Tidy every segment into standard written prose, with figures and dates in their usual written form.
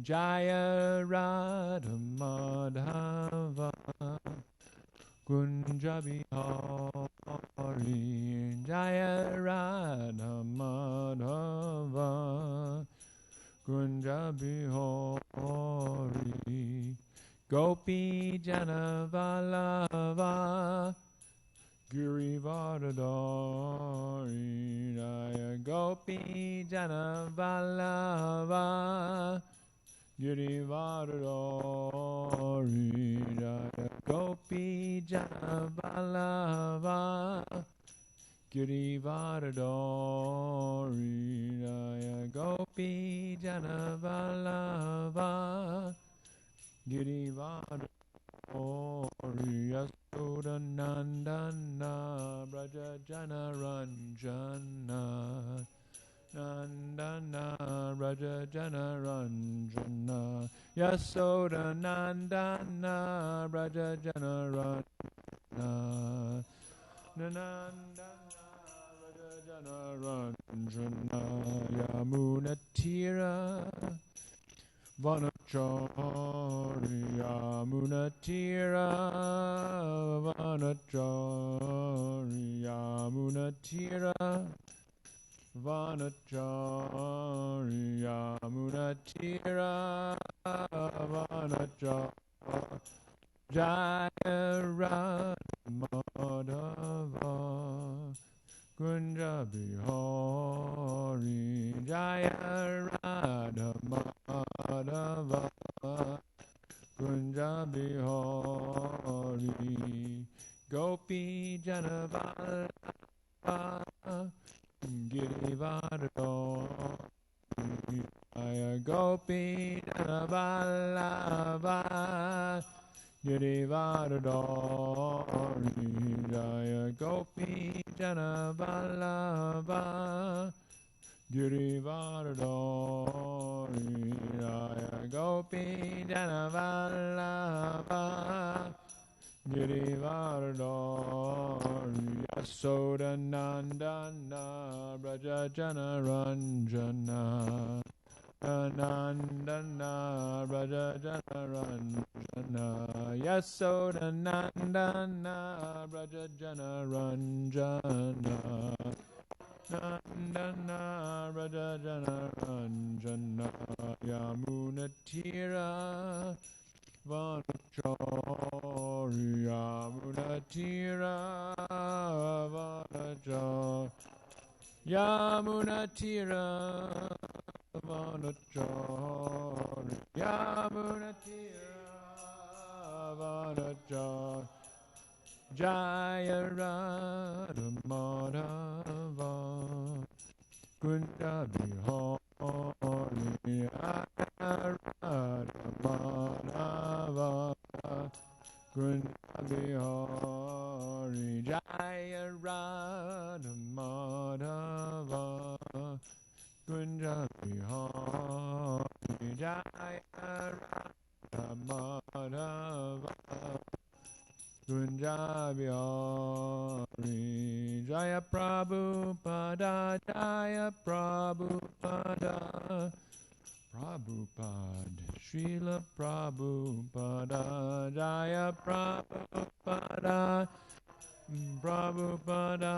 Jaya Radha Madhava Kunja Bihari Jaya Radha Madhava Kunja Bihari Gopi Jana Vallabha Girivardhari Jaya Gopi Jana Vallabha Girivardhari Jaya Gopi Jana Vallabha Girivardhari Jaya Gopi Jana Vallabha Girivardhari Yasoda Nandana Braja Jana Ranjana Nandana Braja Jana Ranjana Yasoda Nandana Braja Jana Ranjana Nandana Braja Jana Ranjana Yamuna Tira Vanachari Yamuna Tira Vanachari Yamuna Tira Vanachari Yamuna Tira Vanachari Jaya Radha Madhava Kunja Bihari Jaya Radha Madhava Kunja Bihari Gopi Jana Vallabha Girivardhari Jaya Gopi Jana Vallabha Girivardhari Jaya Gopi Jana Vallabha Girivardhari Jaya Gopi Jana Vallabha Girivardhari Yasoda Nandana Braja Jana Ranjana Nandana Braja Jana Ranjana Yasoda Nandana Braja Jana Ranjana Nandana Braja Jana Ranjana Yamuna Tira Vanachari Yamuna Tira Vanachari Yamuna Tira Vanachari Yamuna Tira Vanachari Jaya Radha Madhava Kunja Bihari Jaya Radha Madhava Kunja Bihari Jaya Radha Madhava Kunja Bihari Jaya Radha Madhava Kunja Bihari Jaya Prabhupada Jaya Prabhupada Prabhupada Srila Prabhupada Jaya Prabhupada Prabhupada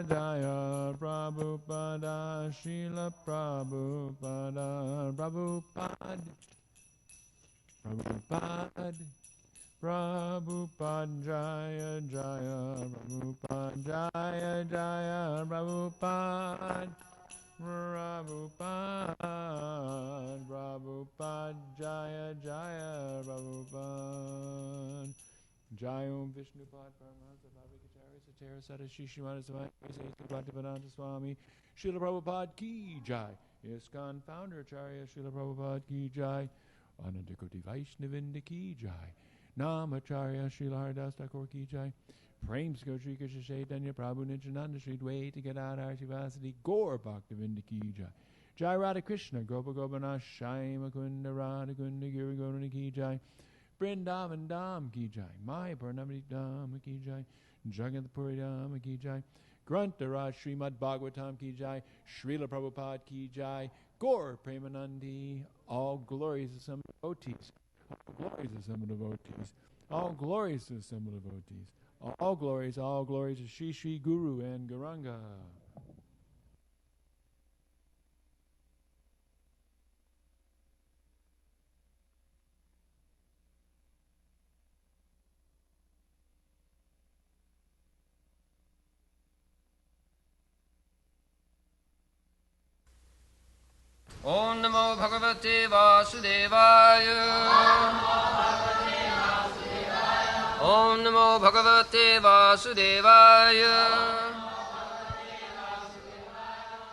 Jaya Prabhupada Srila Prabhupada Prabhupada Prabhupada Prabhupada Jaya Jaya Prabhupada Jaya Jaya Prabhupada Prabhupada Prabhupada Jaya Jaya Prabhupada Jai Om Vishnupad Paramahansa Bhavakacharya Satara Sada Shishimana Savai Bhaktivedanta Swami Srila Prabhupada Ki Jai ISKCON Founder Acharya Srila Prabhupada Ki Jai Anandakoti Vaishnavinda Ki Jai Namacharya Srila Haridas Thakur Ki Jai Prem Sri Krishna Chaitanya Prabhu Nityananda Sri Dvaita Gadadhar Shivasati Gaur Bhaktivinda Ki Jai Jai Radha Krishna Gopa Gopanath Shai Mukunda Radha Kunda Giri Gaurani Ki Jai Vrindavan Dham ki jai, Mayapur Navadvip Dham ki jai, Jagannath Puri Dham ki jai, Grantaraj Srimad Bhagavatam ki jai, Srila Prabhupada ki jai, Gaur Premanandi, all glories to some devotees, all glories to some devotees, all glories to some devotees, all glories to Shri Shri Guru and Gauranga. Om Namo Bhagavate Vasudevaya. Om Namo Bhagavate Vasudevaya.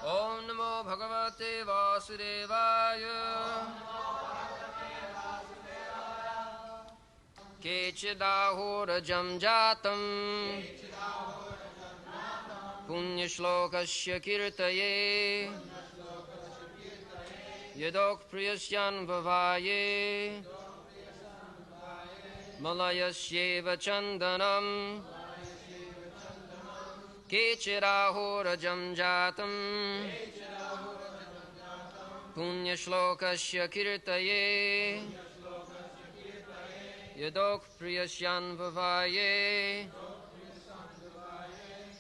Om Namo Bhagavate Vasudevaya. Kechidahurajam jatam Punyashlokasya kirtaye Yadok priyasyan vavaye Malayasyeva chandanam Kechirahurajam jatam Punyashlokasya kirtaye Yadok priyasyan vavaye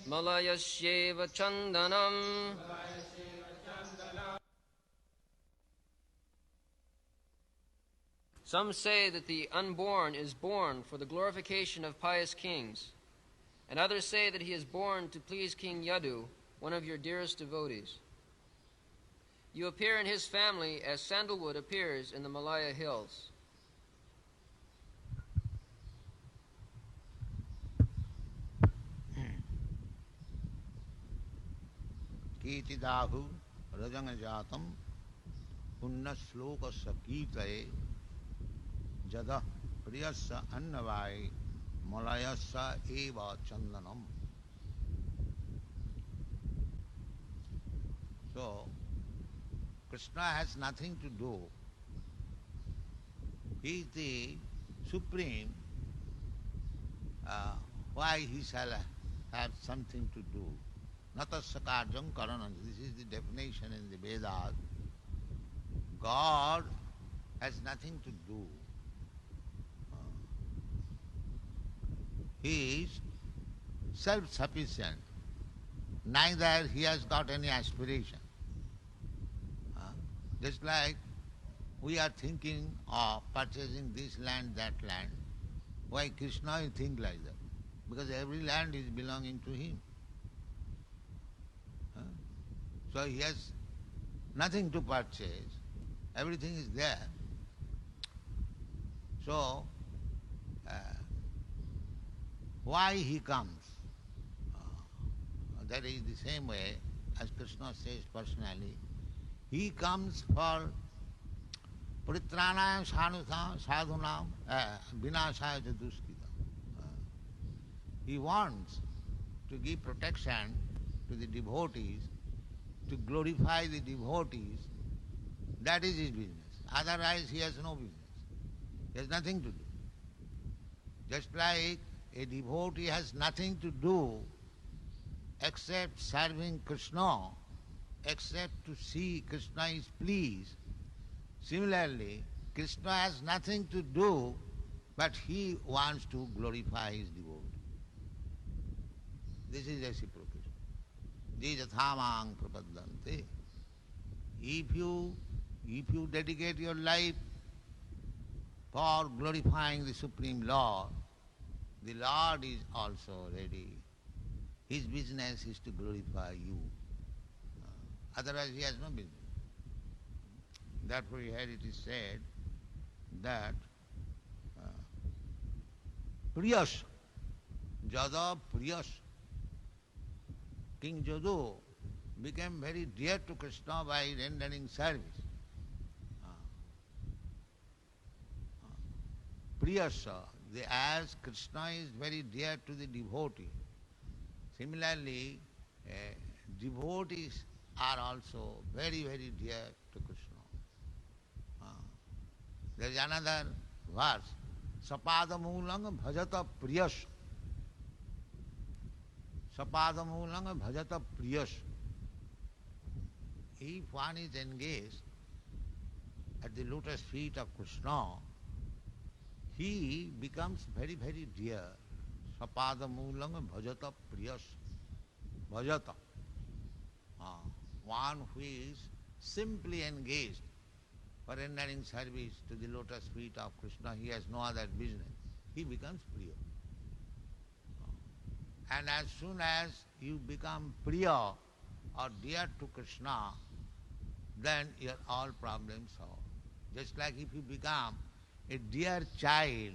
Malayasyeva chandanam. Some say that the unborn is born for the glorification of pious kings, and others say that he is born to please King Yadu, one of your dearest devotees. You appear in his family as sandalwood appears in the Malaya hills. Kitidahu Rajangajatam Punna Slokasa Kitaye Jada Priyasa Annavai Malayasa Eva Chandanam. So, Krishna has nothing to do. He is the Supreme. Why he shall have something to do? Natasya karjam karanam. This is the definition in the Vedas. God has nothing to do. He is self-sufficient. Neither he has got any aspiration. Just like we are thinking of purchasing this land, that land. Why Krishna will think like that? Because every land is belonging to him. So he has nothing to purchase. Everything is there. So, why he comes? That is the same way as Krishna says personally. He comes for Pritranayam sadhunam vinashaya duskritam. He wants to give protection to the devotees, to glorify the devotees. That is his business. Otherwise he has no business. He has nothing to do. Just like a devotee has nothing to do except serving Krishna, except to see Krishna is pleased. Similarly, Krishna has nothing to do, but he wants to glorify his devotee. This is reciprocation. Jijathamang prapadante. If you dedicate your life for glorifying the Supreme Lord, the Lord is also ready. His business is to glorify you. Otherwise he has no business. Therefore here it is said that Priyas, Jada Priyas, King Jadu became very dear to Krishna by rendering service. Priyasa, as Krishna is very dear to the devotee, similarly devotees are also very, very dear to Krishna. There is another verse sapadamulang bhajata priyas. Sapadamulang bhajata priyas. If one is engaged at the lotus feet of Krishna, he becomes very, very dear. Sapadamulang bhajata priyas. Bhajata. One who is simply engaged for rendering service to the lotus feet of Krishna, he has no other business. He becomes Priya. And as soon as you become Priya or dear to Krishna, then your all problems solved. Just like if you become a dear child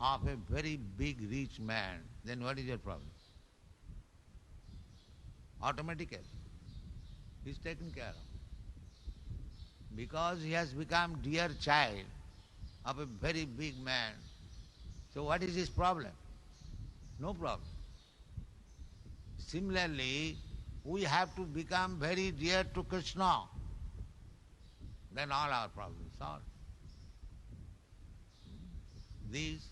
of a very big rich man, then what is your problem? Automatically, he's taken care of. Because he has become dear child of a very big man, so what is his problem? No problem. Similarly, we have to become very dear to Krishna, then all our problems solved. These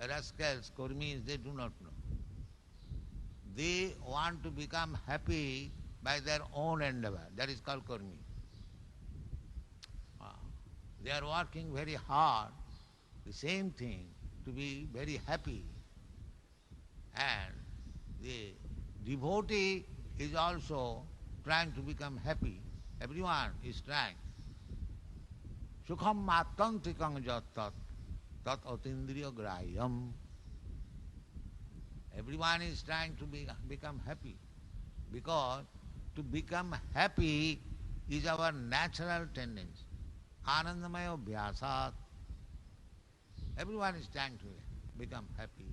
rascals, Kurmis, they do not know. They want to become happy by their own endeavor. That is called Kurmi. They are working very hard, the same thing, to be very happy. And the devotee is also trying to become happy. Everyone is trying. Sukham matantrikam jat tat atindriya graham. Everyone is trying to become happy, because to become happy is our natural tendency. Anandamaya bhyasat. Everyone is trying to become happy.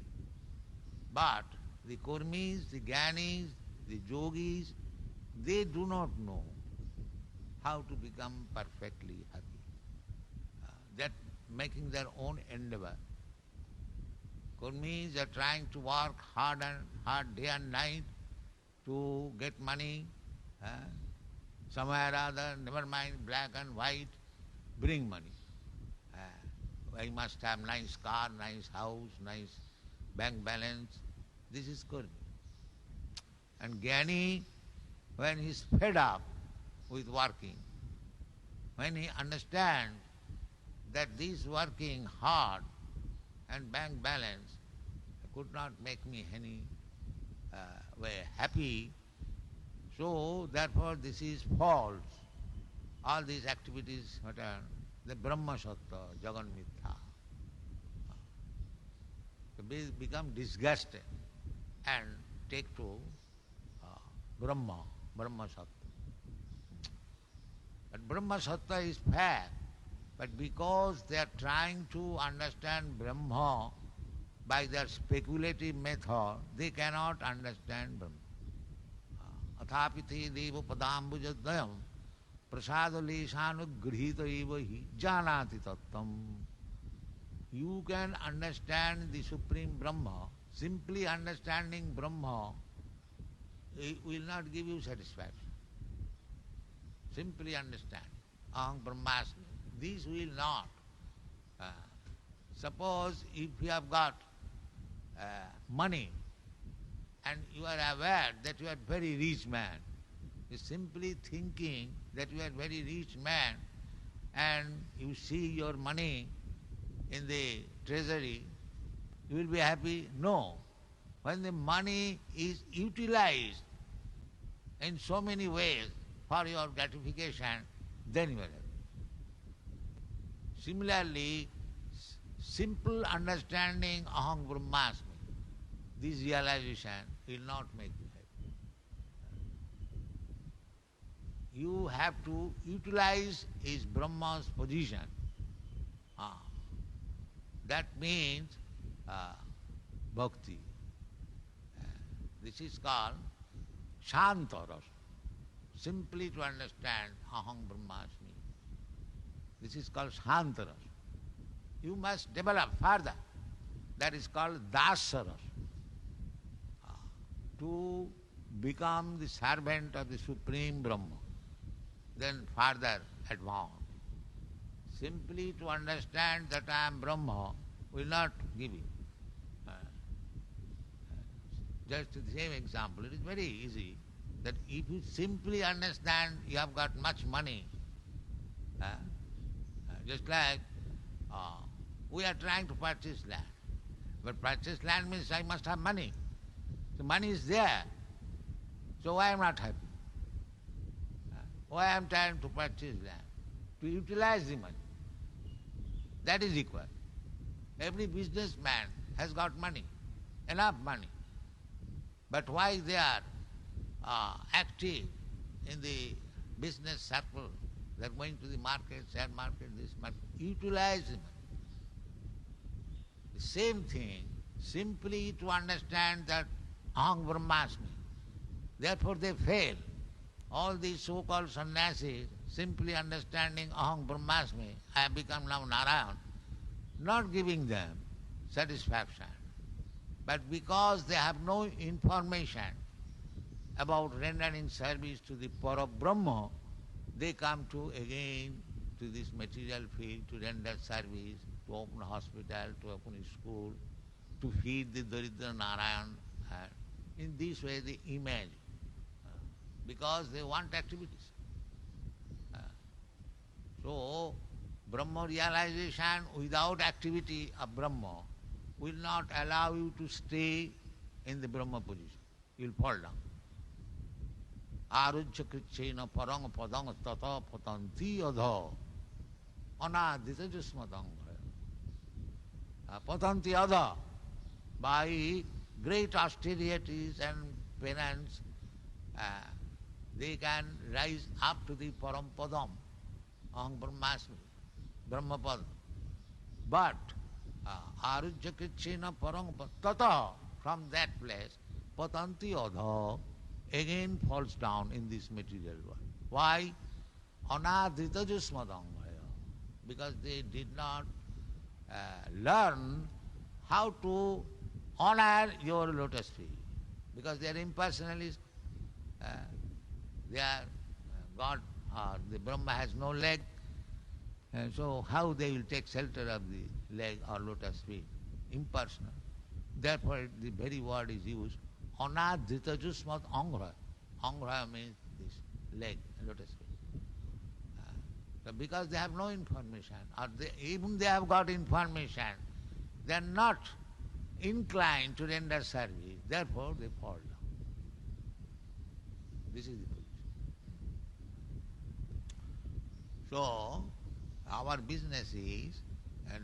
But the Kurmis, the Gyanis, the Yogis, they do not know how to become perfectly happy. They're making their own endeavor. Kurmis are trying to work hard day and night to get money. Somewhere or other, never mind black and white, bring money. I must have nice car, nice house, nice bank balance. This is Kurmi. And Jnani, when he is fed up with working, when he understands that this working hard and bank balance could not make me any way happy, so therefore this is false. All these activities, what are the Brahma Sattva, Jagan Mithya. They become disgusted and take to Brahma Sattva. But Brahma Sattva is fact, but because they are trying to understand Brahma by their speculative method, they cannot understand Brahma. Athapiti deva padambujadayam prasadaleshanugrhita eva hi janati tattam. You can understand the Supreme Brahma. Simply understanding Brahma, it will not give you satisfaction. Simply understand. Aham Brahmasmi. This will not. Suppose if you have got money and you are aware that you are a very rich man, you simply thinking that you are a very rich man and you see your money in the treasury, you will be happy? No. When the money is utilized in so many ways for your gratification, then you are happy. Similarly, simple understanding aham brahmasmi, this realization will not make you happy. You have to utilize his Brahma's position. That means bhakti. This is called Shantaras. Simply to understand aham brahmasmi. This is called Shantaras. You must develop further. That is called Dasaras. To become the servant of the Supreme Brahma, then further advance. Simply to understand that I am Brahma will not give you. Uh, just the same example, it is very easy that if you simply understand you have got much money, just like we are trying to purchase land. But purchase land means I must have money. The money is there. So why I am not happy? Why I am trying to purchase land? To utilize the money. That is equal. Every businessman has got money, enough money. But why they are active in the business circle, they are going to the market, share market, this market, utilize the money. The same thing, simply to understand that Aham Brahmasmi. Therefore they fail. All these so-called sannyasis, simply understanding Aham Brahmasmi, I have become now Narayan, not giving them satisfaction. But because they have no information about rendering service to the Parabrahma, they come to again to this material field to render service, to open a hospital, to open a school, to feed the Daridra Narayan. In this way they imagine, because they want activities. So, Brahma realization without activity of Brahma will not allow you to stay in the Brahma position. You will fall down. Arujya krichena parang padang tata patanti adha anadita jusmatang patanti adha. By great austerities and penance, they can rise up to the param padam, aham brahmasmi, brahmapada. But arujya krichena parang tata, from that place, patanti adha, again falls down in this material world. Why? Anadita jusmadangaya. Because they did not learn how to honor your lotus feet. Because they are impersonalists. They are God, the Brahma has no leg. So how they will take shelter of the leg or lotus feet? Impersonal. Therefore the very word is used. Anadhita jusmat angra. Angra means this leg, lotus feet. So because they have no information, or even they have got information, they are not inclined to render service. Therefore they fall down. This is the position. So our business is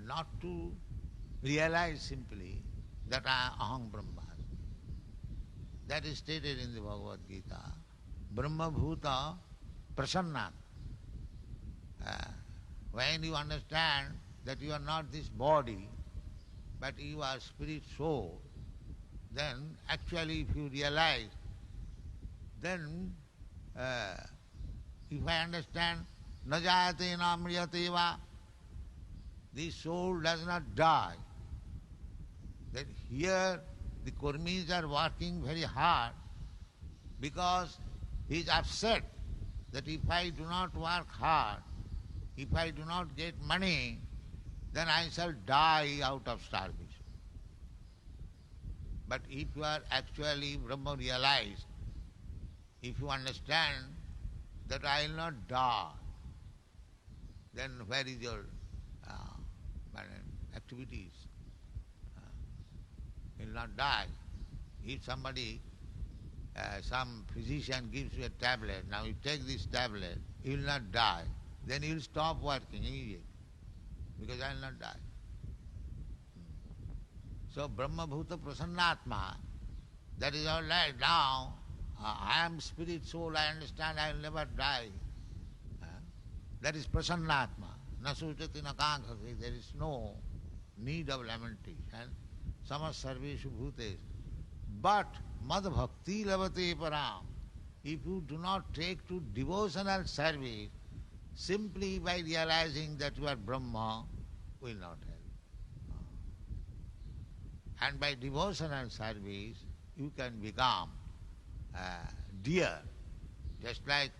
not to realize simply that I aham Brahma. That is stated in the Bhagavad Gita. Brahma bhuta prasannat. When you understand that you are not this body, but you are spirit soul, then actually if you realize, then if I understand najayate na mriyate va, the soul does not die. That here the Kurmis are working very hard because he is upset that if I do not work hard, if I do not get money, then I shall die out of starvation. But if you are actually Brahma realized, if you understand that I will not die, then where is your activities? You will not die. If somebody, some physician gives you a tablet, now you take this tablet, you will not die, then you will stop working immediately, because I will not die. So Brahma Bhuta Prasannatma, that is all right. Now I am spirit soul, I understand I will never die. That is Prasannatma. Nasutati nakankhasi, there is no need of lamentation. Samas sarveshu bhutes. But mad bhakti lavate param. If you do not take to devotional service, simply by realizing that you are Brahma, will not help. And by devotional service, you can become dear. Just like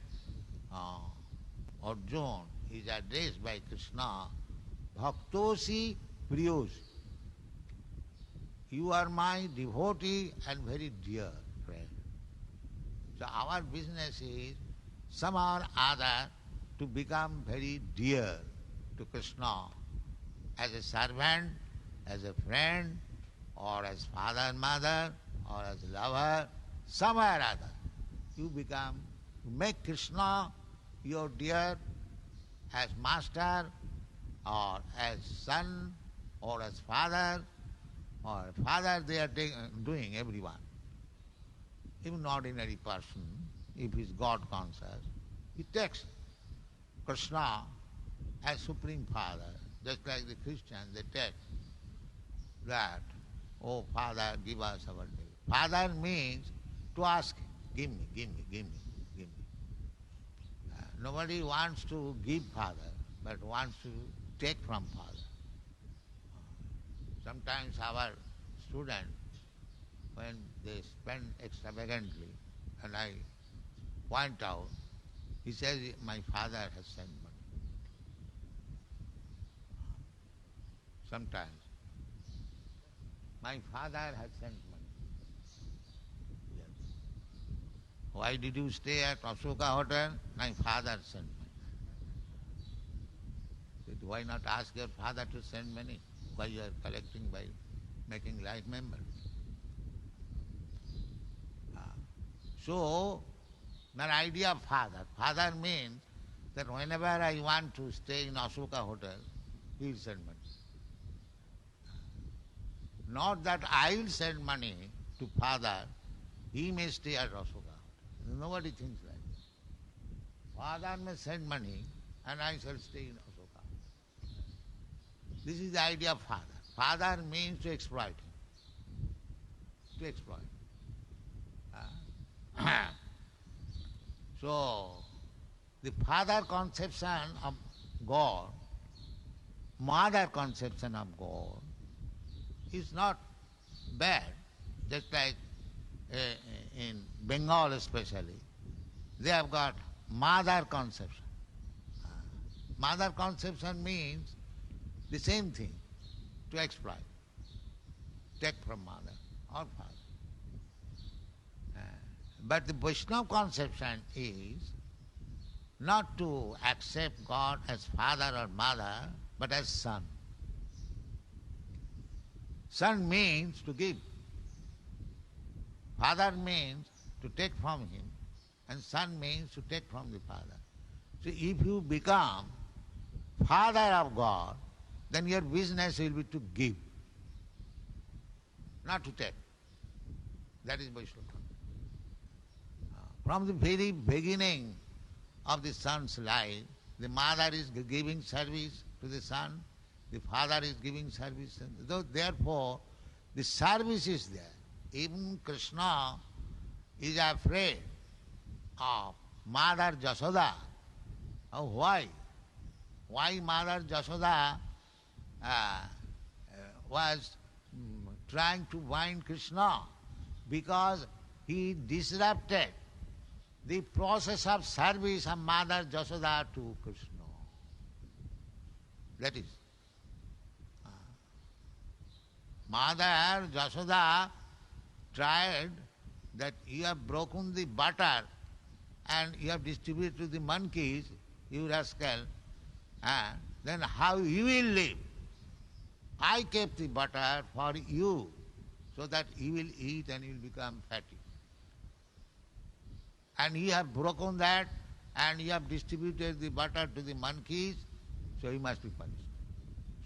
Arjuna is addressed by Krishna, Bhaktosi Priyosi. you are my devotee and very dear friend. So our business is somehow or other to become very dear to Krishna as a servant, as a friend, or as father and mother, or as lover, somewhere or other. You make Krishna your dear as master, or as son, or as father, or father they are doing everyone. Even ordinary person, if he is God conscious, he takes Krishna as Supreme Father, just like the Christians, they take that, oh Father, give us our day. Father means to ask, give me, give me, give me, give me. Nobody wants to give Father, but wants to take from Father. Sometimes our students, when they spend extravagantly, and I point out, he says, my father has sent money. Sometimes, my father has sent money. Yes. Why did you stay at Ashoka Hotel? My father sent money. Said, why not ask your father to send money? Why you are collecting by making life members? So, the idea of father. Father means that whenever I want to stay in Ashoka Hotel, he will send money. Not that I will send money to father, he may stay at Ashoka Hotel. Nobody thinks like that. Father may send money and I shall stay in Ashoka. This is the idea of father. Father means to exploit him. To exploit. So, the father conception of God, mother conception of God, is not bad. Just like in Bengal especially, they have got mother conception. Mother conception means the same thing, to exploit, take from mother or father. But the Vaishnava conception is not to accept God as father or mother, but as son. Son means to give. Father means to take from him, and son means to take from the father. So if you become father of God, then your business will be to give, not to take. That is Vaishnava. From the very beginning of the son's life, the mother is giving service to the son, the father is giving service. Therefore, the service is there. Even Krishna is afraid of Mother Jasoda. Why? Why Mother Jasoda was trying to bind Krishna? Because he disrupted the process of service of Mother Jasoda to Krishna. That is. Mother Jasoda tried that you have broken the butter and you have distributed to the monkeys, you rascal, then how you will live? I kept the butter for you so that you will eat and you will become fatty. And you have broken that and you have distributed the butter to the monkeys, so you must be punished.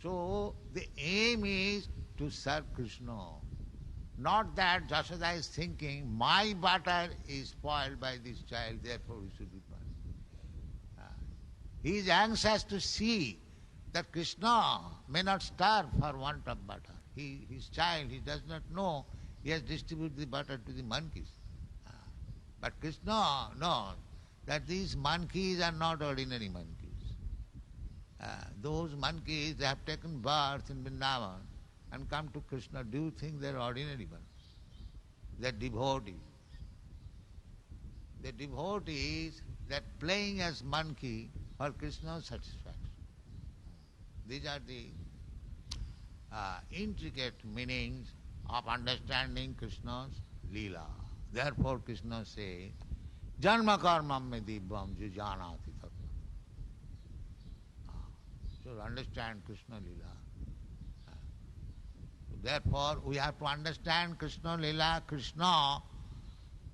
So the aim is to serve Krishna. Not that Jasoda is thinking, my butter is spoiled by this child, therefore we should be punished. He is anxious to see that Krishna may not starve for want of butter. His child, he does not know, he has distributed the butter to the monkeys. But Krishna knows that these monkeys are not ordinary monkeys. Those monkeys, they have taken birth in Vrindavan and come to Krishna. Do you think they are ordinary ones? They are devotees. The devotees that playing as monkey for Krishna's satisfaction. These are the intricate meanings of understanding Krishna's Leela. Therefore Krishna says, Janma karmam me dibbam jujanati tattva. So understand Krishna Leela. Therefore we have to understand Krishna Leela, Krishna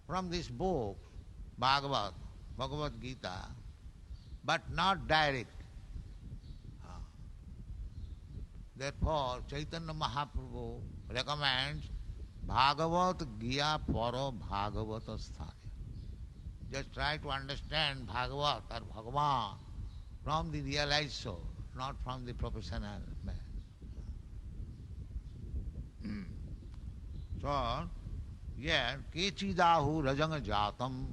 from this book, Bhagavad Gita, but not direct. Therefore, Chaitanya Mahaprabhu recommends Bhagavat Gya Paro Bhagavata Sthana. Just try to understand Bhagavat or Bhagavan from the realized soul, not from the professional man. So, here, Kechidahu Rajanga Jatam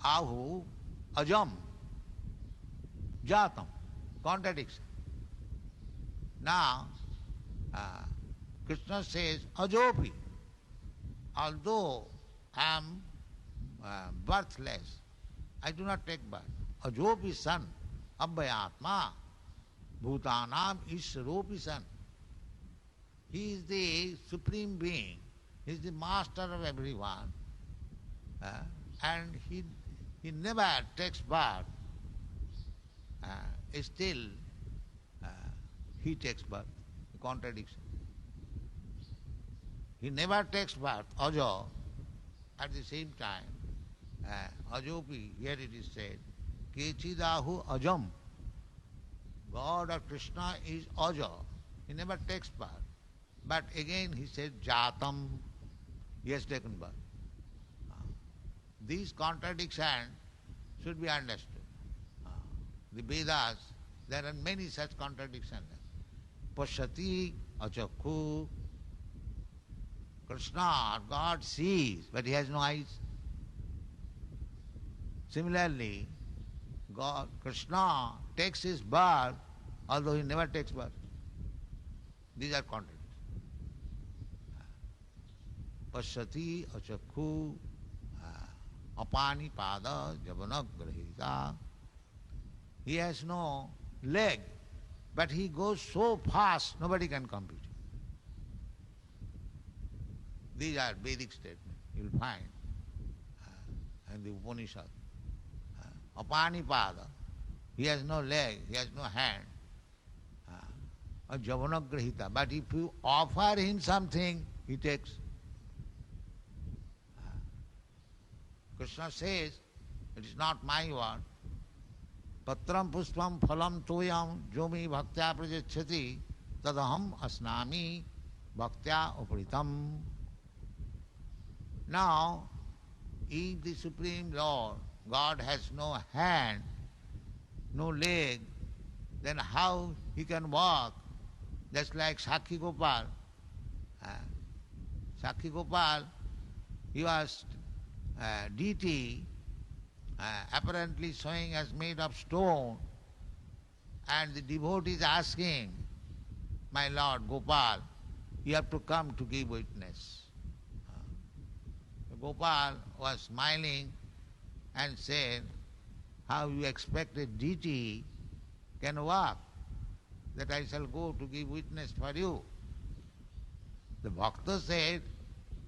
Ahu Ajam Jatam. Contradiction. Now, Krishna says, Ajopi, although I am birthless, I do not take birth. Ajopi son, Abhayatma, Bhutanam Ishwaropi son. He is the supreme being, he is the master of everyone, and he never takes birth. Still, he takes birth. Contradiction. He never takes birth, Ajo. At the same time, Ajopi, here it is said, Kechidahu Ajam. God or Krishna is Aja. He never takes birth. But again he said Jatam. He has taken birth. These contradictions should be understood. The Vedas, there are many such contradictions. Pashyati achakhu. Krishna, God sees, but he has no eyes. Similarly, Krishna takes his birth, although he never takes birth. These are contradictions. Pashyati achakhu apani pada javanagrahita. He has no leg, but he goes so fast, nobody can compete. These are Vedic statements, you will find in the Upanishad. Apani pada, he has no leg, he has no hand. Javanagrahita, but if you offer him something, he takes. Krishna says, it is not my word. Patram puspam phalam toyam jomi bhaktya prajachati tadaham asnami bhaktya uparitam. Now, if the Supreme Lord, God has no hand, no leg, then how he can walk? Just like Sakhi Gopal. Sakhi Gopal, he was deity, apparently showing as made of stone, and the devotees asking, my Lord Gopal, you have to come to give witness. Gopal was smiling and said, how you expect a deity can walk, that I shall go to give witness for you. The Bhakta said,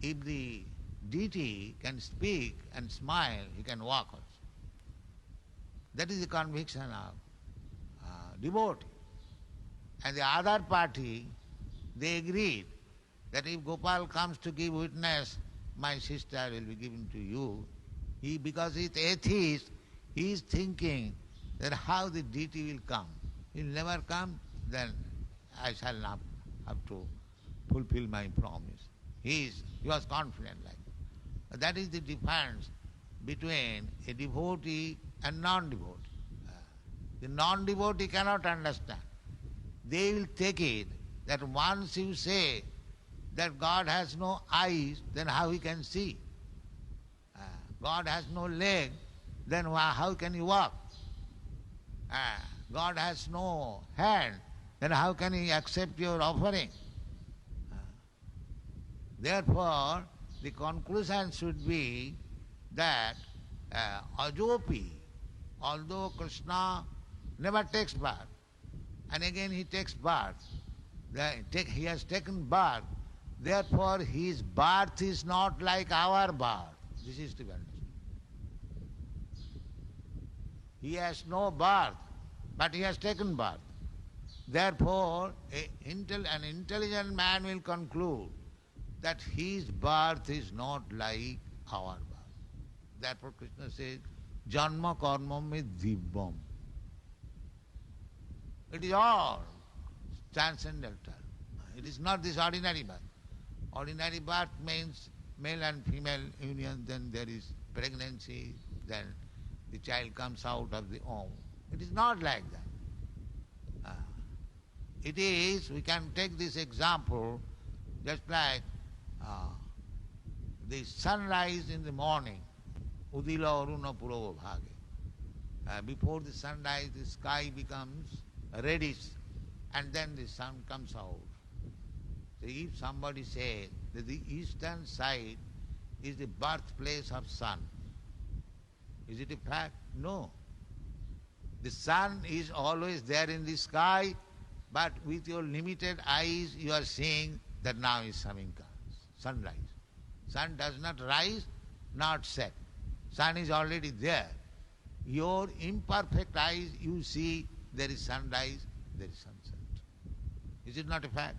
if the deity can speak and smile, he can walk also. That is the conviction of devotee. And the other party, they agreed that if Gopal comes to give witness, my sister will be given to you. Because he is atheist, he is thinking that how the deity will come. He will never come, then I shall not have to fulfill my promise. He was confident like that. That is the difference between a devotee and non-devotee. The non-devotee cannot understand. They will take it that once you say that God has no eyes, then how he can see? God has no leg, then how can he walk? God has no hand, then how can he accept your offering? Therefore, the conclusion should be that Ajopi, although Krishna never takes birth, and again he takes birth, He has taken birth. Therefore, his birth is not like our birth. This is to be understood. He has no birth, but he has taken birth. Therefore, an intelligent man will conclude that his birth is not like our birth. Therefore, Krishna says, Janma karma me divyam. It is all transcendental. It is not this ordinary birth. Ordinary birth means male and female union, then there is pregnancy, then the child comes out of the womb. It is not like that. It is, we can take this example, just like the sunrise in the morning, Udila Aruna Purava Bhage. Before the sunrise, the sky becomes reddish, and then the sun comes out. So if somebody says that the eastern side is the birthplace of sun, is it a fact? No. The sun is always there in the sky, but with your limited eyes you are seeing that now is sunrise. Sun does not rise, not set. Sun is already there. Your imperfect eyes, you see there is sunrise, there is sunset. Is it not a fact?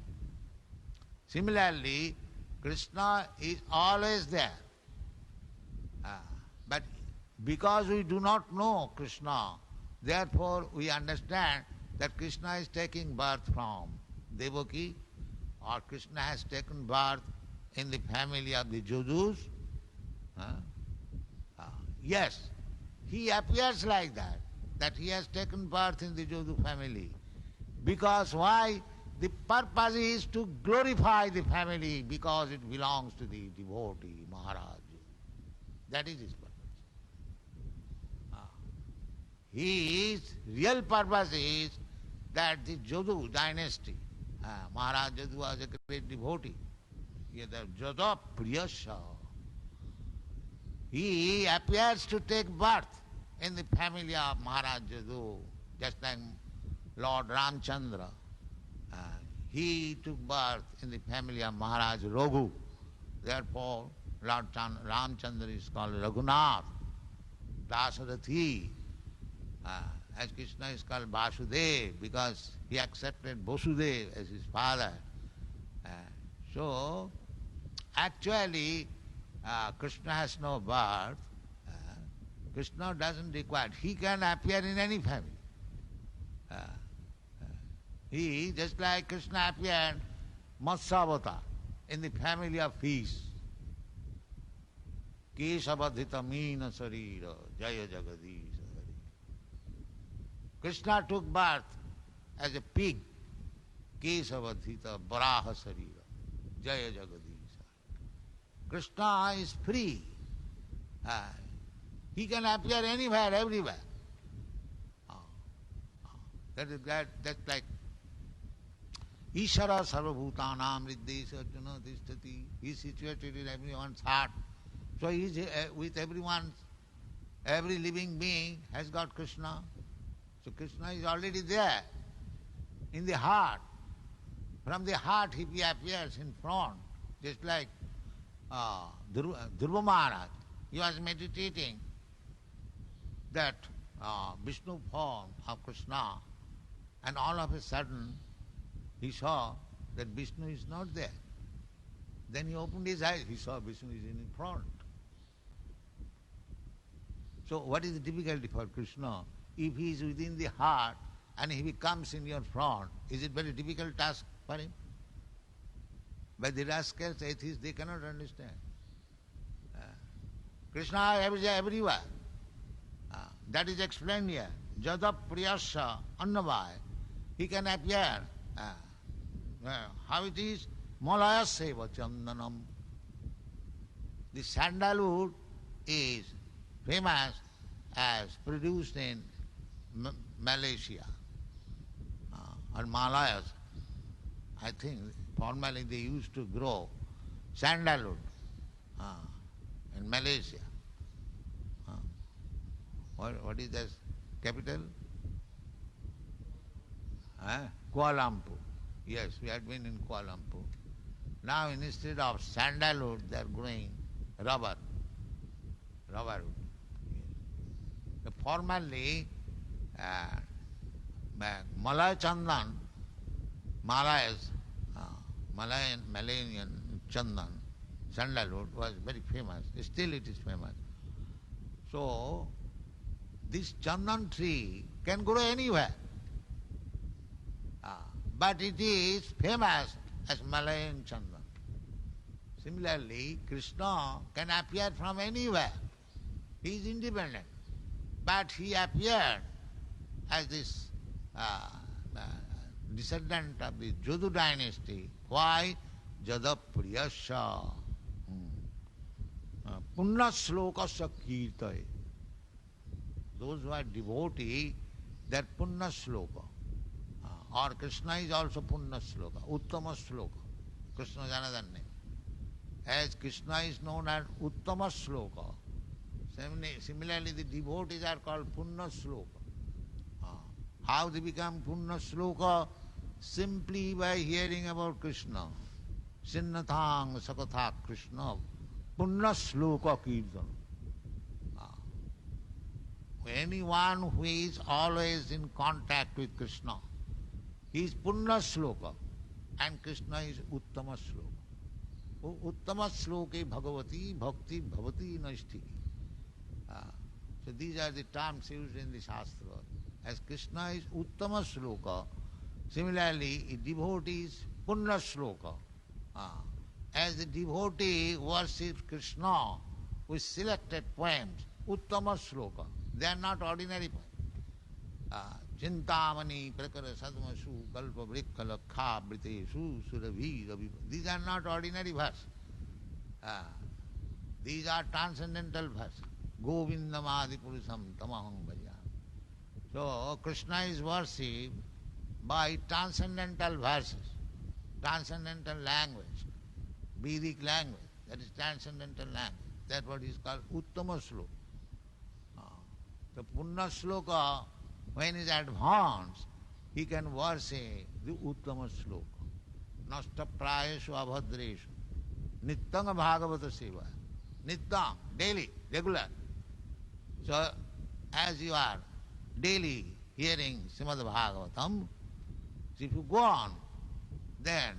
Similarly, Krishna is always there. But because we do not know Krishna, therefore we understand that Krishna is taking birth from Devaki, or Krishna has taken birth in the family of the Jadus. Yes, he appears like that he has taken birth in the Jadu family. Because why? The purpose is to glorify the family because it belongs to the devotee, Maharaj. That is his purpose. His real purpose is that the Jadu dynasty, Maharaj Jadu was a great devotee. Jada Priyasha. He appears to take birth in the family of Maharaj Jadu, just like Lord Ramchandra. He took birth in the family of Maharaj Raghu. Therefore, Lord Ramchandra is called Raghunath, Dasarathi. As Krishna is called Vasudev because he accepted Vasudev as his father. So, actually, Krishna has no birth. Krishna doesn't require. He can appear in any family. He, just like Krishna appeared, Matsavata, in the family of fish. Kesavadhita meena sarira, jaya jagadisha hari. Krishna took birth as a pig. Kesavadhita varaha sarira, jaya jagadisha. Krishna is free. He can appear anywhere, everywhere. That's like Ishara sarvabhutanam riddhesa arjuna tishtati. He is situated in everyone's heart. So he is with everyone, every living being has got Krishna. So Krishna is already there in the heart. From the heart he appears in front, just like Dhruva Maharaj. He was meditating that Vishnu form of Krishna, and all of a sudden he saw that Vishnu is not there. Then he opened his eyes, he saw Vishnu is in front. So what is the difficulty for Krishna? If he is within the heart and if he comes in your front, is it very difficult task for him? But the rascals, atheists, they cannot understand. Krishna is everywhere. That is explained here. Jada Priyasya Annavai. He can appear. How it is? Malaya Seva Chandanam. The sandalwood is famous as produced in Malaysia or Malayas. I think formerly they used to grow sandalwood in Malaysia. What is the capital? Kuala Lumpur. Yes, we had been in Kuala Lumpur. Now instead of sandalwood, they are growing rubber. Rubber wood. Yes. Formerly, Malay Chandan, Malayan Chandan, sandalwood was very famous. Still it is famous. So, this Chandan tree can grow anywhere. But it is famous as Malayan Chandan. Similarly, Krishna can appear from anywhere. He is independent. But he appeared as this descendant of the Jadu dynasty. Why? Jadapriyasya. Punna slokasya kirtaye. Those who are devotee, they are punna sloka. Or Krishna is also punna sloka, uttama sloka. Krishna is another name. As Krishna is known as uttama sloka, similarly the devotees are called punna sloka. How they become punna sloka? Simply by hearing about Krishna. Sinnathang sakatha Krishna. Punna sloka kirtan. Anyone who is always in contact with Krishna, he is punna sloka, and Krishna is uttama sloka. Uttama sloke bhagavati bhakti bhavati naisthiki. So these are the terms used in the Shastra. As Krishna is uttama sloka, similarly a devotee is punna sloka. As the devotee worships Krishna with selected poems, uttama sloka. They are not ordinary poems. Chintamani prakara sadmasu kalpa vrikha lakha britesu surabhi ravi. These are not ordinary verses. These are transcendental verses. Govindamadi purusam tamaham bhaja. So Krishna is worshipped by transcendental verses, transcendental language, Vedic language. That is transcendental language. That's what is called uttama sloka. The punna sloka, when is advanced, he can worship the uttama sloka. Nasta prayeshu abhadreshu. Nityanga bhagavata seva. Nityam, daily, regular. So, as you are daily hearing Srimad Bhagavatam, if you go on, then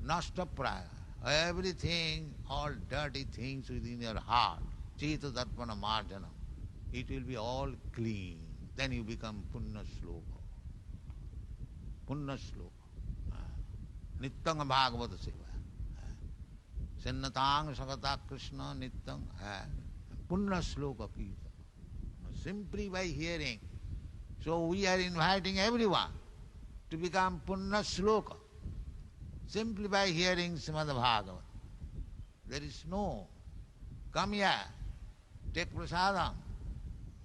nasta praya, everything, all dirty things within your heart, chita darpana marjanam, it will be all clean. Then you become punna sloka. Punna sloka. Nityanga bhagavata seva. Sinnatang sakata Krishna nityang. Punna sloka kirtan. Simply by hearing. So we are inviting everyone to become punna sloka. Simply by hearing Srimad Bhagavatam. There is no, come here, take prasadam,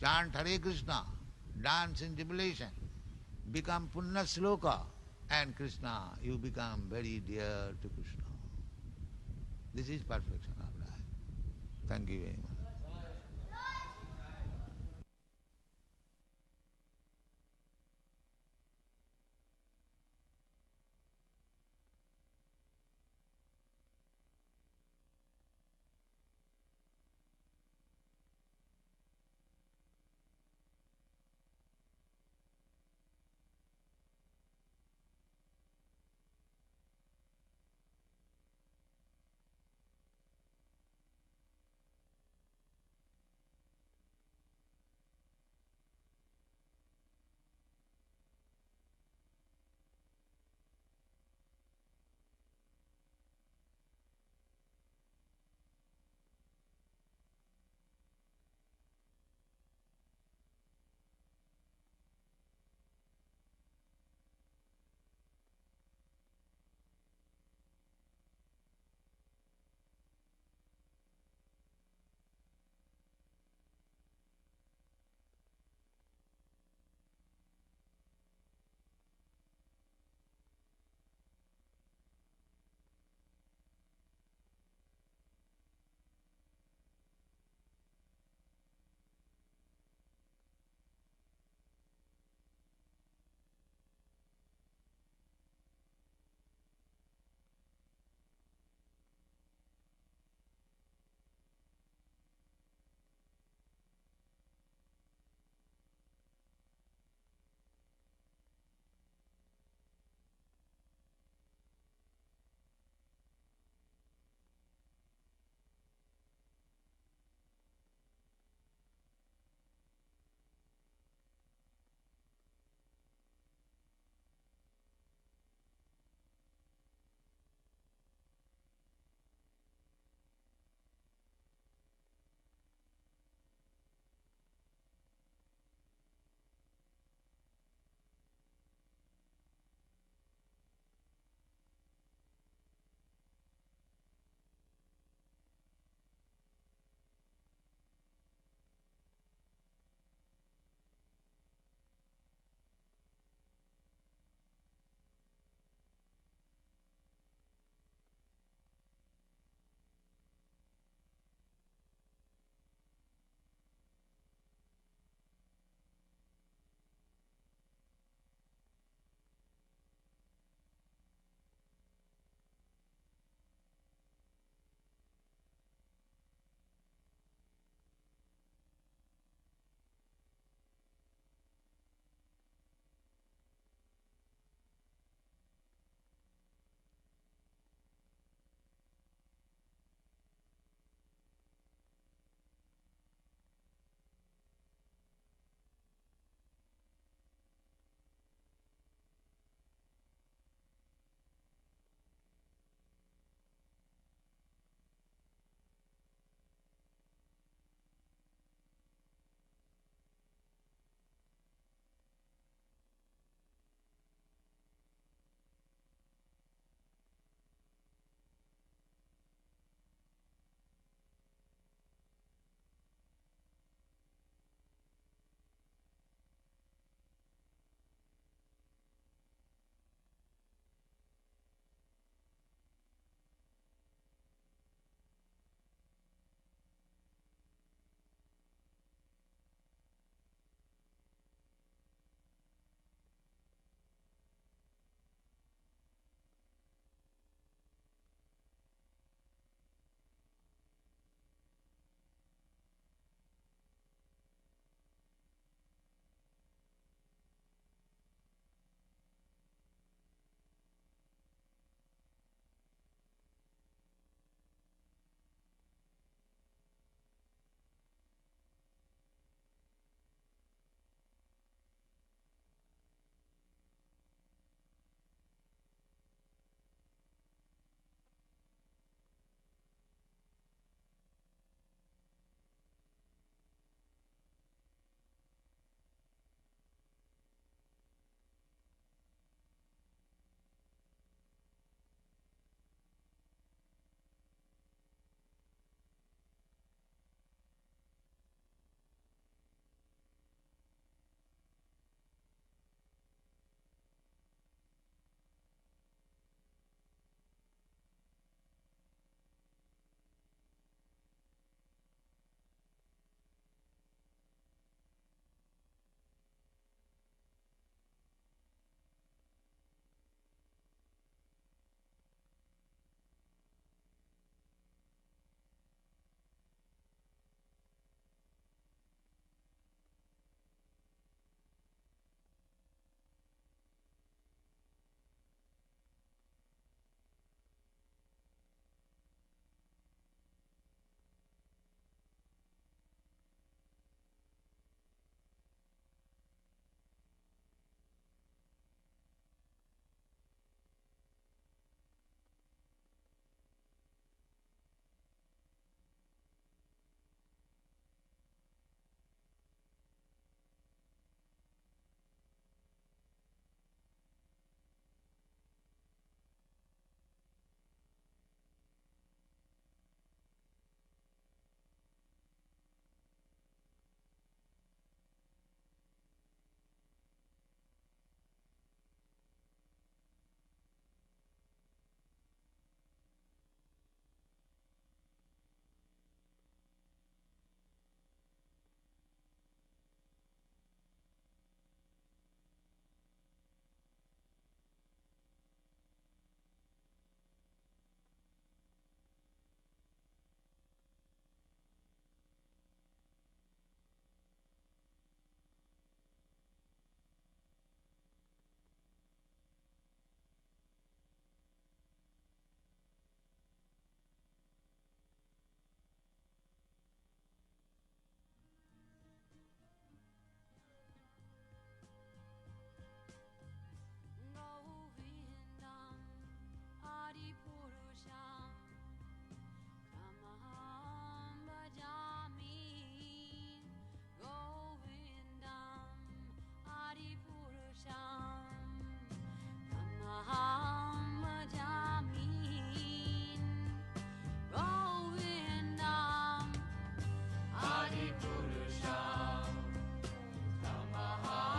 chant Hare Krishna, dance in jubilation, become punna sloka, and Krishna, you become very dear to Krishna. This is perfection of life. Thank you very much.